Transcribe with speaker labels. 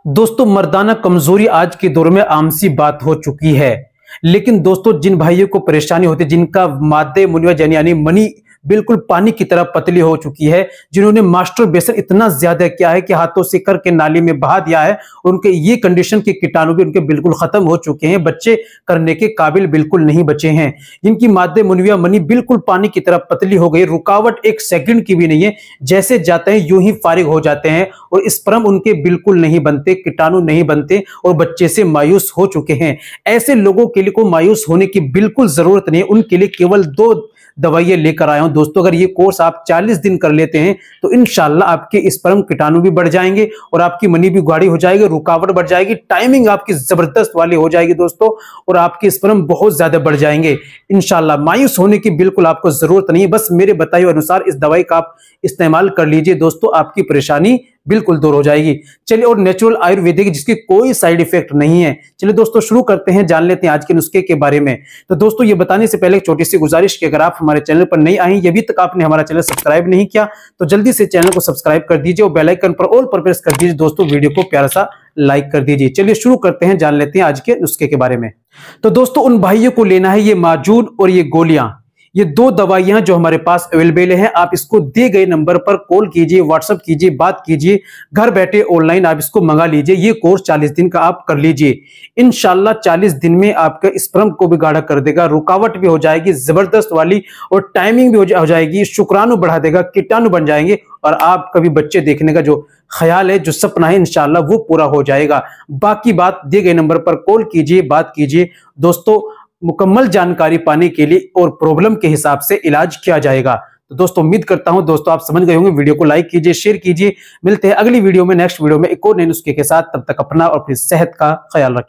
Speaker 1: दोस्तों, मर्दाना कमजोरी आज के दौर में आम सी बात हो चुकी है। लेकिन दोस्तों, जिन भाइयों को परेशानी होती है, जिनका मादे मुनिया यानी मनी बिल्कुल पानी की तरह पतली हो चुकी है, जिन्होंने मास्टरबेशन इतना ज्यादा किया है कि हाथों से करके नाली में बहा दिया है, उनके ये कंडीशन के कीटाणु भी उनके बिल्कुल खत्म हो चुके हैं, बच्चे करने के काबिल बिल्कुल नहीं बचे हैं। जिनकी मादे मुनिया मनी बिल्कुल पानी की तरह पतली हो गई, रुकावट एक सेकंड की भी नहीं है, जैसे जाते हैं यूं ही फारिग हो जाते हैं और स्पर्म उनके बिल्कुल नहीं बनते, कीटाणु नहीं बनते और बच्चे से मायूस हो चुके हैं। ऐसे लोगों के लिए कोई मायूस होने की बिल्कुल जरूरत नहीं है। उनके लिए केवल 2 दवाइयां लेकर आया हूं दोस्तों। अगर ये कोर्स आप 40 दिन कर लेते हैं तो इंशाल्लाह आपके स्पर्म कीटाणु भी बढ़ जाएंगे और आपकी मनी भी गाढ़ी हो जाएगी, रुकावट बढ़ जाएगी, टाइमिंग आपकी जबरदस्त वाली हो जाएगी दोस्तों, और आपके स्पर्म बहुत ज्यादा बढ़ जाएंगे इंशाल्लाह। मायूस होने की बिल्कुल आपको जरूरत नहीं है, बस मेरे बताए हुए अनुसार इस दवाई का आप इस्तेमाल कर लीजिए दोस्तों, आपकी परेशानी बिल्कुल दूर हो जाएगी। चलिए, और नेचुरल आयुर्वेदिक जिसकी कोई साइड इफेक्ट नहीं है। चलिए दोस्तों, शुरू करते हैं, जान लेते हैं आज के नुस्खे के बारे में। तो दोस्तों, ये बताने से पहले एक छोटी सी गुजारिश कि अगर आप हमारे चैनल पर नए आए हैं, अभी तक आपने हमारा चैनल सब्सक्राइब नहीं किया तो जल्दी से चैनल को सब्सक्राइब कर दीजिए और बेल आइकन पर ऑल पर प्रेस कर दीजिए दोस्तों, वीडियो को प्यारा सा लाइक कर दीजिए। चलिए शुरू करते हैं, जान लेते हैं आज के नुस्खे के बारे में। तो दोस्तों, उन भाइयों को लेना है ये माजून और ये गोलियां, ये 2 दवाइयां जो हमारे पास अवेलेबल है। आप इसको दिए गए नंबर पर कॉल कीजिए, व्हाट्सएप कीजिए, बात कीजिए, घर बैठे ऑनलाइन आप इसको मंगा लीजिए। ये कोर्स 40 दिन का आप कर लीजिए, इंशाल्लाह 40 दिन में आपका स्पर्म को भी गाढ़ा कर देगा, रुकावट भी हो जाएगी जबरदस्त वाली और टाइमिंग भी हो जाएगी, शुक्राणु बढ़ा देगा, कीटाणु बन जाएंगे और आप कभी बच्चे देखने का जो ख्याल है, जो सपना है, इंशाल्लाह वो पूरा हो जाएगा। बाकी बात दिए गए नंबर पर कॉल कीजिए, बात कीजिए दोस्तों, मुकम्मल जानकारी पाने के लिए और प्रॉब्लम के हिसाब से इलाज किया जाएगा। तो दोस्तों, उम्मीद करता हूं दोस्तों आप समझ गए होंगे। वीडियो को लाइक कीजिए, शेयर कीजिए। मिलते हैं अगली वीडियो में, नेक्स्ट वीडियो में एक और नए नुस्खे के साथ। तब तक अपना और अपनी सेहत का ख्याल रखिए।